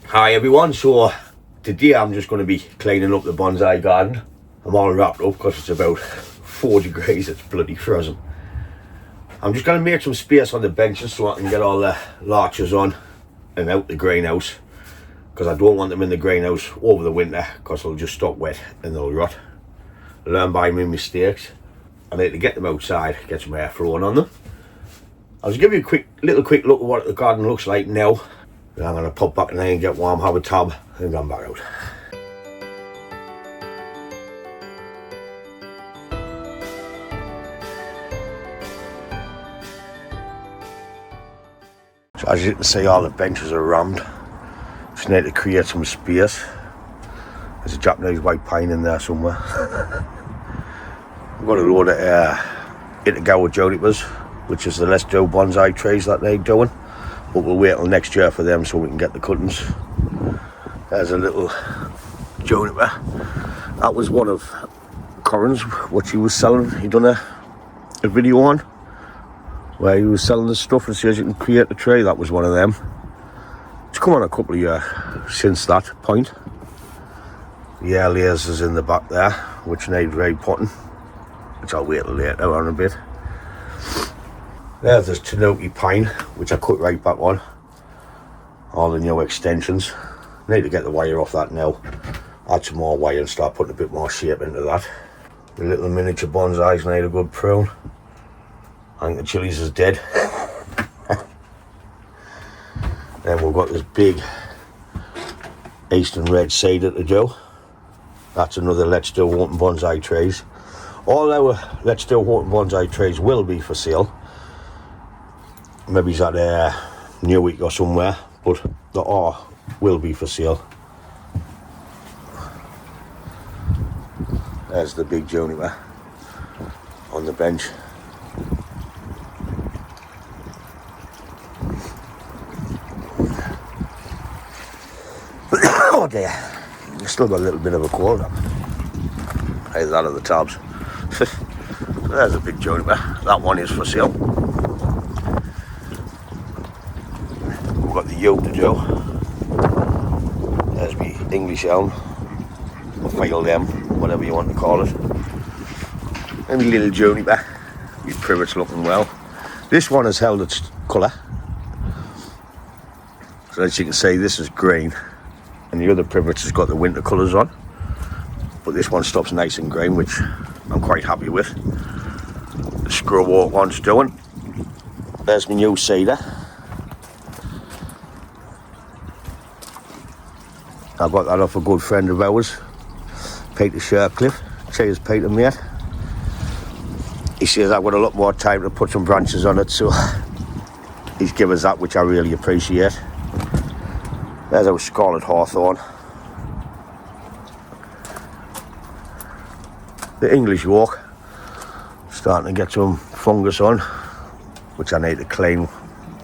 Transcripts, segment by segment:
Hi everyone, so today I'm just going to be cleaning up the bonsai garden. I'm all wrapped up because it's about 4 degrees, it's bloody frozen. I'm just going to make some space on the benches so I can get all the larches on and out the greenhouse, because I don't want them in the greenhouse over the winter because they'll just stop wet and they'll rot. Learn by my mistakes. I need to get them outside, get some air flowing on them. I'll just give you a quick look at what the garden looks like now. Then I'm going to pop back in there and get warm, have a tub and come back out. So as you can see, all the benches are rammed. Just need to create some space. There's a Japanese white pine in there somewhere. I've got a load of Itagawa Junipers, which is the Let's Do bonsai trees that they're doing. But we'll wait till next year for them so we can get the cuttings. There's a little Juniper. That was one of Corin's, what he was selling. He done a video on where he was selling the stuff and says you can create a tree. That was one of them. It's come on a couple of years since that point. The air layers is in the back there, which need repotting, which I'll wait till later on a bit. There's this Tanuki pine, which I cut right back on. All the new extensions. Need to get the wire off that now. Add some more wire and start putting a bit more shape into that. The little miniature bonsais need a good prune. I think the chilies is dead. Then we've got this big Eastern red cedar to do. That's another Let's Do Horton bonsai trees. All our Let's Do Horton bonsai trees will be for sale. Maybe it's at New Week or somewhere, but they will be for sale. There's the big Juniper on the bench. Oh dear, still got a little bit of a cold up. Either that or the tabs. There's a big Juniper. That one is for sale. We've got the yoke to do. There's me English elm, or field elm, whatever you want to call it. And a little Juniper. Your privet's looking well. This one has held its colour. So as you can see, this is green. And the other privet has got the winter colours on. But this one stops nice and green, which I'm quite happy with. The screw walk one's doing. There's my new cedar. I got that off a good friend of ours, Peter Shercliffe. Cheers, Peter, mate. He says I've got a lot more time to put some branches on it, so he's given us that, which I really appreciate. There's our scarlet hawthorn. The English oak, starting to get some fungus on, which I need to clean.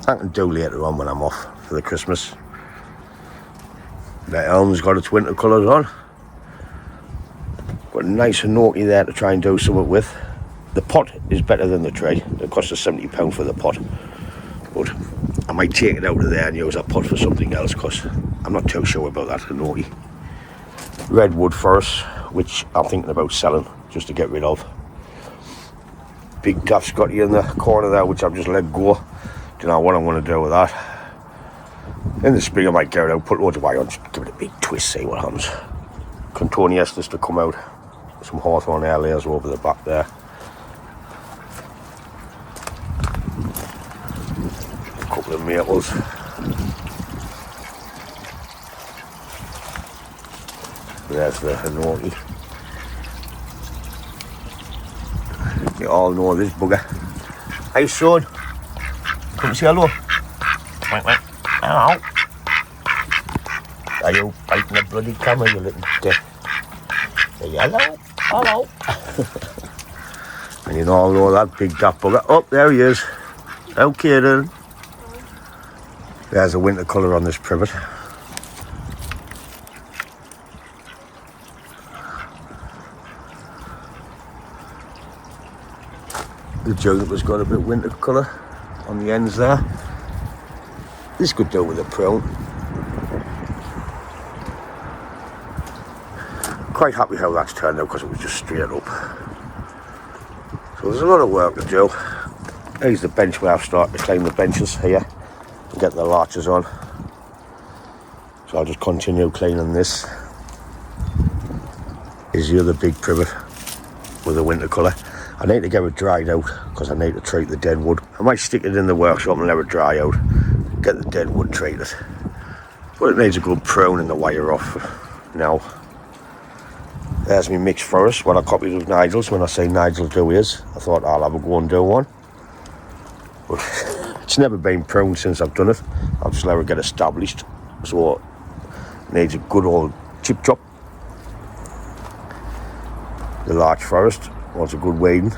I can do later on when I'm off for the Christmas. The elm's got its winter colours on. Got a nice gnocchi there to try and do something with. The pot is better than the tree. It costs us £70 for the pot. But I might take it out of there and use that pot for something else, because I'm not too sure about that gnocchi. Redwood first, which I'm thinking about selling just to get rid of. Big tough Scotty in the corner there, which I've just let go. Don't know what I'm going to do with that. In the spring I might get it out, put loads of wire on, just give it a big twist, see what happens. Contoniestas to come out. Some hawthorn air layers over the back there. A couple of maples. There's the gnocchi. You all know this bugger. Hey son, come say hello. Hello. Are you biting the bloody camera, you little dick? Say hello, hello. And you all know that big daft bugger. Oh, there he is. Okay then. There's a winter colour on this privet. The Juniper's got a bit winter colour on the ends there. This could do with a prune. quite happy how that's turned out because it was just straight up. So there's a lot of work to do. Here's the bench where I've started to clean the benches here and get the larches on. So I'll just continue cleaning this. Here's the other big privet with the winter colour. I need to get it dried out because I need to treat the dead wood. I might stick it in the workshop and let it dry out, get the dead wood treated. But it needs a good prune and the wire off now. There's my mixed forest, what I copied of Nigel's. When I say Nigel do his, I thought I'll have a go and do one. But it's never been pruned since I've done it. I'll just let it get established. So it needs a good old chip chop. The larch forest wants a good weeding.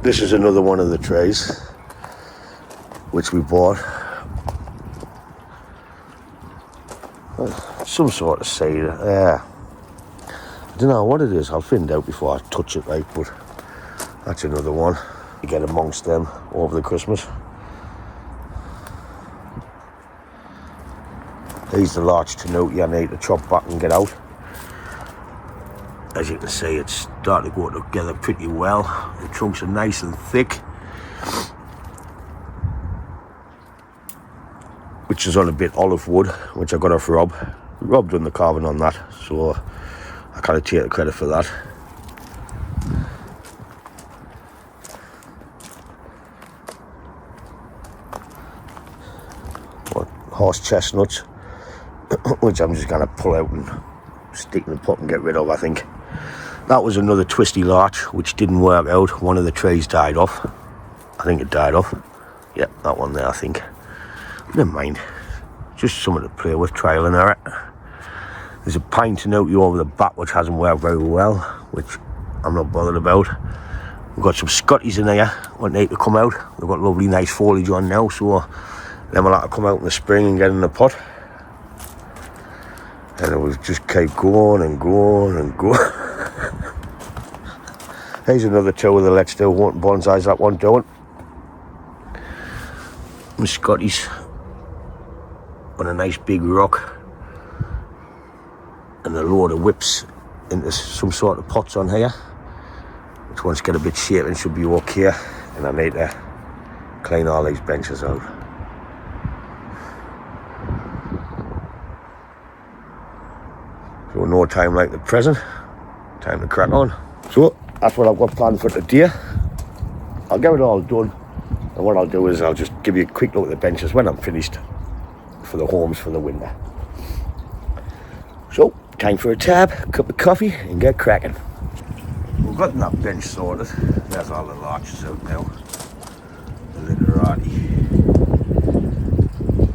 This is another one of the trees which we bought. Some sort of seed. Yeah. I don't know what it is. I'll find out before I touch it, like, but that's another one. You get amongst them over the Christmas. Here's the larch tenuti I need to chop back and get out. As you can see, it's starting to go together pretty well. The trunks are nice and thick, which is on a bit olive wood, which I got off Rob. Rob done the carving on that, so I kind of take the credit for that. Horse chestnuts, which I'm just going to pull out and stick in the pot and get rid of, I think. That was another twisty larch, which didn't work out. One of the trees died off. I think it died off. Yeah, that one there, I think. Never mind. Just something to play with, trial and error. There's a pine tenuti over the back, which hasn't worked very well, which I'm not bothered about. We've got some Scotties in here, what need to come out. They've got lovely, nice foliage on now, so then we'll have to come out in the spring and get in the pot. And it will just keep going and going and going. Here's another two of the Let's Do Bonsais that one doing. And Scotties on a nice big rock. And a load of whips into some sort of pots on here. Which once get a bit shapen should be okay. And I need to clean all these benches out. So no time like the present, time to crack on. So that's what I've got planned for today. I'll get it all done, and what I'll do is I'll just give you a quick look at the benches when I'm finished for the homes for the winter. So time for a tab, cup of coffee, and get cracking. We've got that bench sorted. There's all the larches out now. The literati.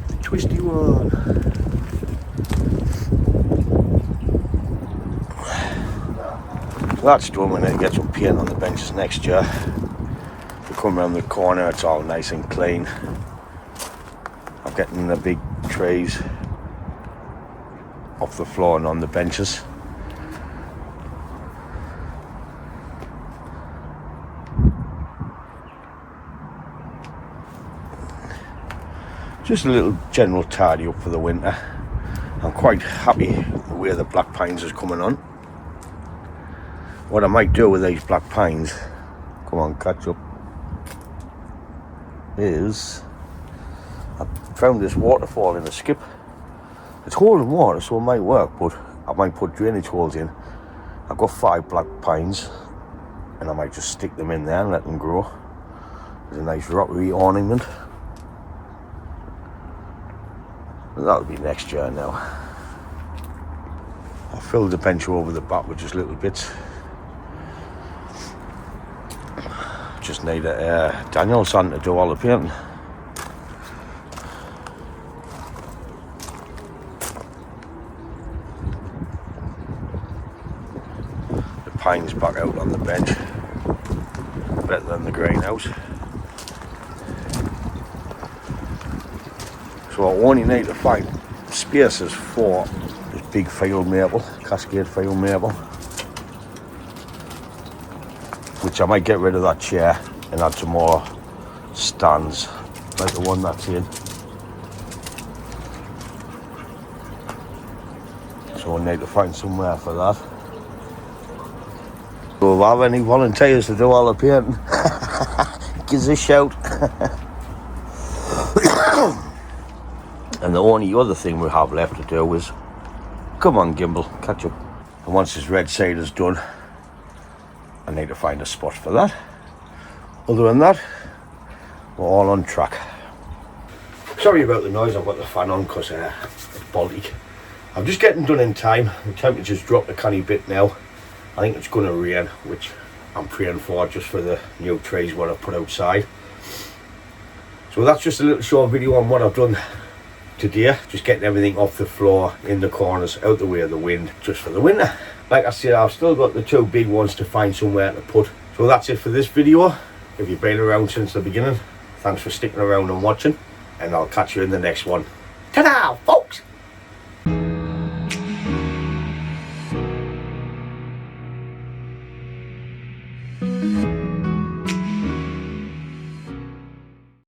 The twisty one. That's done. We need to get some paint on the benches next year. If you come around the corner, it's all nice and clean. I'm getting the big trees off the floor and on the benches. Just a little general tidy up for the winter. I'm quite happy the way the black pines is coming on. What I might do with these black pines, come on, catch up, is I found this waterfall in the skip. It's holding water, so it might work, but I might put drainage holes in. I've got 5 black pines, and I might just stick them in there and let them grow. There's a nice rockery ornament. That'll be next year now. I filled the bench over the back with just little bits. Just need a Daniel's son to do all the painting. The pine's back out on the bench. Better than the greenhouse. So I only need to find spaces for this big field maple, cascade field maple. Which I might get rid of that chair and add some more stands, like the one that's in. So I need to find somewhere for that. Do I have any volunteers to do all the painting? Give us a shout. And the only other thing we have left to do is, come on Gimbal, catch up. And once this red side is done, I need to find a spot for that. Other than that, we're all on track. Sorry about the noise, I've got the fan on because it's Baltic. I'm just getting done in time. The temperature's dropped a canny bit now. I think it's going to rain, which I'm praying for, just for the new trees what I've put outside. So that's just a little short video on what I've done today. Just getting everything off the floor, in the corners, out the way of the wind, just for the winter. Like I said, I've still got the two big ones to find somewhere to put. So that's it for this video. If you've been around since the beginning, thanks for sticking around and watching, and I'll catch you in the next one. Ta-da, folks!